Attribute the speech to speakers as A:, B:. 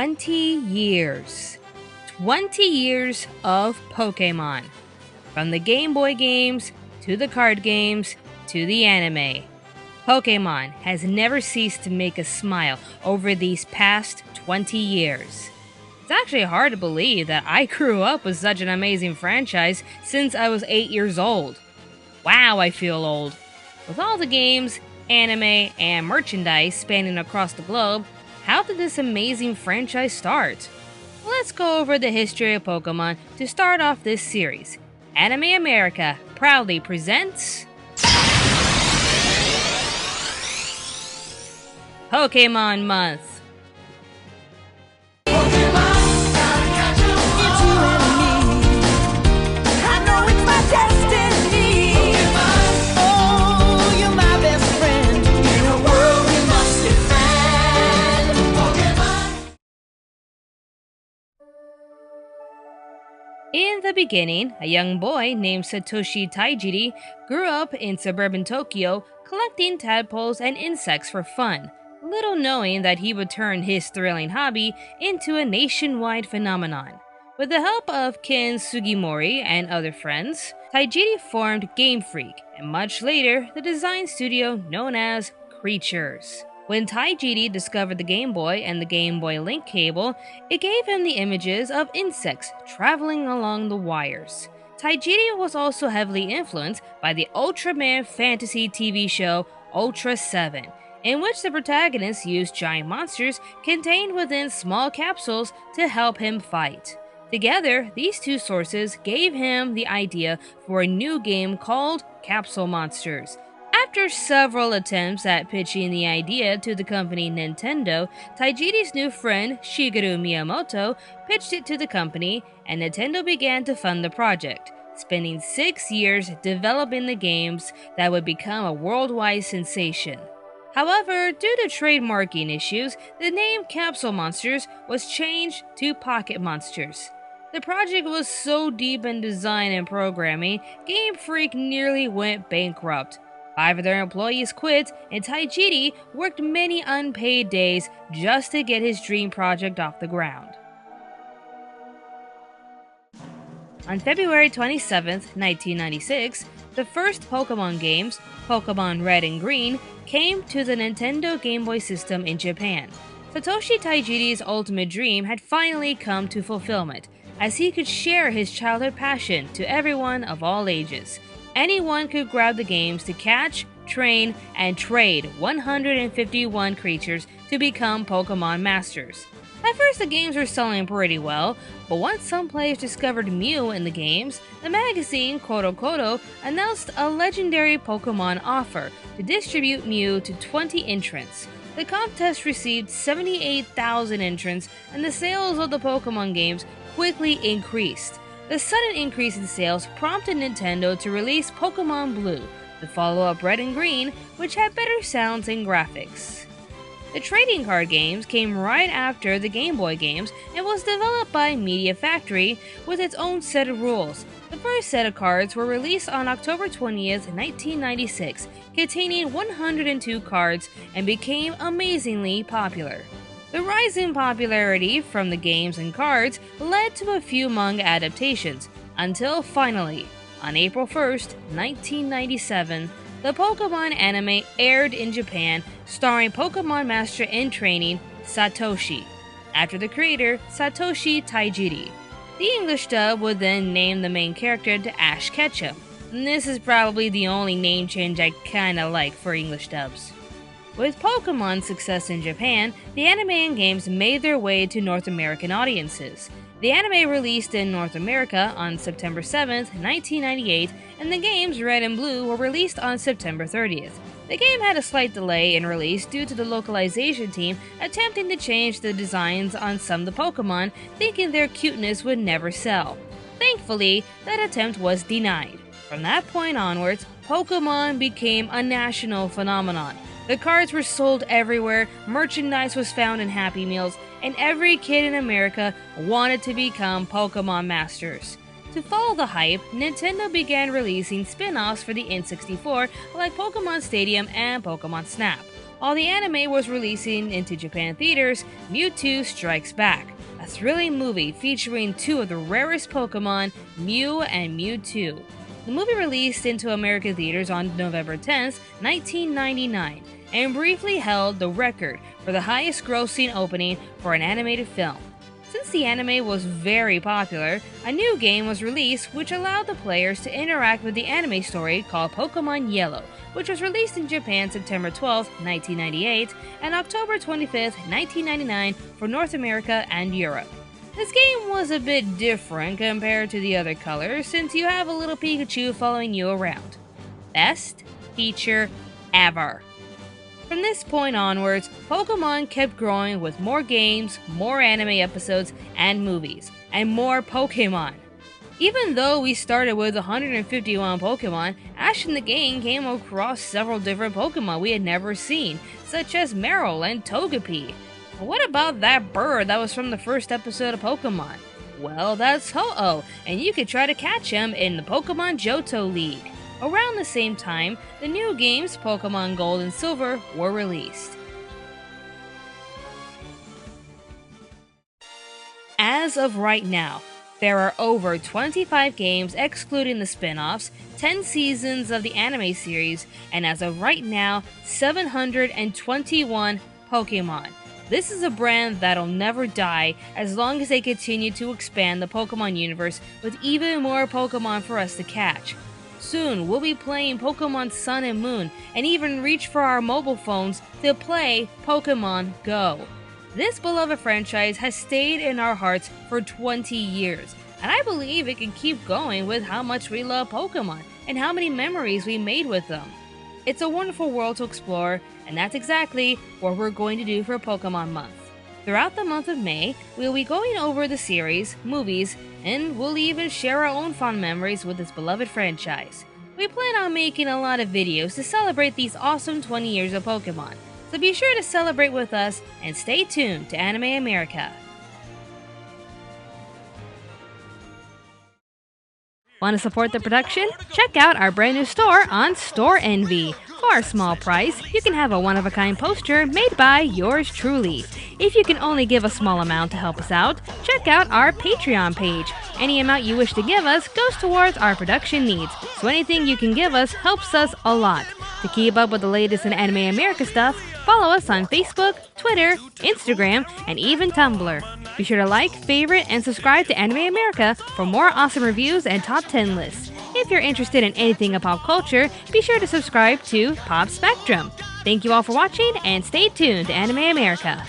A: 20 years. 20 years of Pokemon. From the Game Boy games, to the card games, to the anime. Pokemon has never ceased to make us smile over these past 20 years. It's actually hard to believe that I grew up with such an amazing franchise since I was 8 years old. Wow, I feel old. With all the games, anime, and merchandise spanning across the globe, how did this amazing franchise start? Let's go over the history of Pokemon to start off this series. Anime America proudly presents Pokemon Month. In the beginning, a young boy named Satoshi Taijiri grew up in suburban Tokyo collecting tadpoles and insects for fun, little knowing that he would turn his thrilling hobby into a nationwide phenomenon. With the help of Ken Sugimori and other friends, Taijiri formed Game Freak, and much later the design studio known as Creatures. When Taijiri discovered the Game Boy and the Game Boy Link cable, it gave him the images of insects traveling along the wires. Taijiri was also heavily influenced by the Ultraman fantasy TV show Ultra 7, in which the protagonist used giant monsters contained within small capsules to help him fight. Together, these two sources gave him the idea for a new game called Capsule Monsters. After several attempts at pitching the idea to the company Nintendo, Taijiri's new friend Shigeru Miyamoto pitched it to the company, and Nintendo began to fund the project, spending 6 years developing the games that would become a worldwide sensation. However, due to trademarking issues, the name Capsule Monsters was changed to Pocket Monsters. The project was so deep in design and programming, Game Freak nearly went bankrupt. 5 of their employees quit, and Taijiri worked many unpaid days just to get his dream project off the ground. On February 27, 1996, the first Pokemon games, Pokemon Red and Green, came to the Nintendo Game Boy system in Japan. Satoshi Taijiri's ultimate dream had finally come to fulfillment, as he could share his childhood passion to everyone of all ages. Anyone could grab the games to catch, train, and trade 151 creatures to become Pokemon Masters. At first, the games were selling pretty well, but once some players discovered Mew in the games, the magazine Koto Koto announced a legendary Pokemon offer to distribute Mew to 20 entrants. The contest received 78,000 entrants, and the sales of the Pokemon games quickly increased. The sudden increase in sales prompted Nintendo to release Pokemon Blue, the follow-up Red and Green, which had better sounds and graphics. The trading card games came right after the Game Boy games and was developed by Media Factory with its own set of rules. The first set of cards were released on October 20th, 1996, containing 102 cards and became amazingly popular. The rise in popularity from the games and cards led to a few manga adaptations, until finally, on April 1st, 1997, the Pokemon anime aired in Japan, starring Pokemon Master in Training Satoshi, after the creator Satoshi Taijiri. The English dub would then name the main character to Ash Ketchum, and this is probably the only name change I kinda like for English dubs. With Pokemon's success in Japan, the anime and games made their way to North American audiences. The anime released in North America on September 7, 1998, and the games Red and Blue were released on September 30th. The game had a slight delay in release due to the localization team attempting to change the designs on some of the Pokemon, thinking their cuteness would never sell. Thankfully, that attempt was denied. From that point onwards, Pokemon became a national phenomenon. The cards were sold everywhere, merchandise was found in Happy Meals, and every kid in America wanted to become Pokemon Masters. To follow the hype, Nintendo began releasing spin-offs for the N64 like Pokemon Stadium and Pokemon Snap. While the anime was releasing into Japan theaters, Mewtwo Strikes Back, a thrilling movie featuring two of the rarest Pokemon, Mew and Mewtwo. The movie released into American theaters on November 10, 1999, and briefly held the record for the highest grossing opening for an animated film. Since the anime was very popular, a new game was released which allowed the players to interact with the anime story called Pokemon Yellow, which was released in Japan September 12, 1998, and October 25, 1999 for North America and Europe. This game was a bit different compared to the other colors since you have a little Pikachu following you around. Best feature ever. From this point onwards, Pokemon kept growing with more games, more anime episodes and movies, and more Pokemon. Even though we started with 151 Pokemon, Ash in the game came across several different Pokemon we had never seen, such as Meryl and Togepi. But what about that bird that was from the first episode of Pokemon? Well, that's Ho-Oh, and you could try to catch him in the Pokemon Johto League. Around the same time, the new games Pokemon Gold and Silver were released. As of right now, there are over 25 games excluding the spin-offs, 10 seasons of the anime series, and as of right now, 721 Pokemon. This is a brand that'll never die as long as they continue to expand the Pokemon universe with even more Pokemon for us to catch. Soon, we'll be playing Pokemon Sun and Moon, and even reach for our mobile phones to play Pokemon Go. This beloved franchise has stayed in our hearts for 20 years, and I believe it can keep going with how much we love Pokemon and how many memories we made with them. It's a wonderful world to explore, and that's exactly what we're going to do for Pokemon Month. Throughout the month of May, we'll be going over the series, movies, and we'll even share our own fond memories with this beloved franchise. We plan on making a lot of videos to celebrate these awesome 20 years of Pokemon, so be sure to celebrate with us and stay tuned to Anime America. Want to support the production? Check out our brand new store on Store Envy. For a small price, you can have a one-of-a-kind poster made by yours truly. If you can only give a small amount to help us out, check out our Patreon page. Any amount you wish to give us goes towards our production needs, so anything you can give us helps us a lot. To keep up with the latest in Anime America stuff, follow us on Facebook, Twitter, Instagram, and even Tumblr. Be sure to like, favorite, and subscribe to Anime America for more awesome reviews and top 10 lists. If you're interested in anything of pop culture, be sure to subscribe to Pop Spectrum. Thank you all for watching, and stay tuned to Anime America.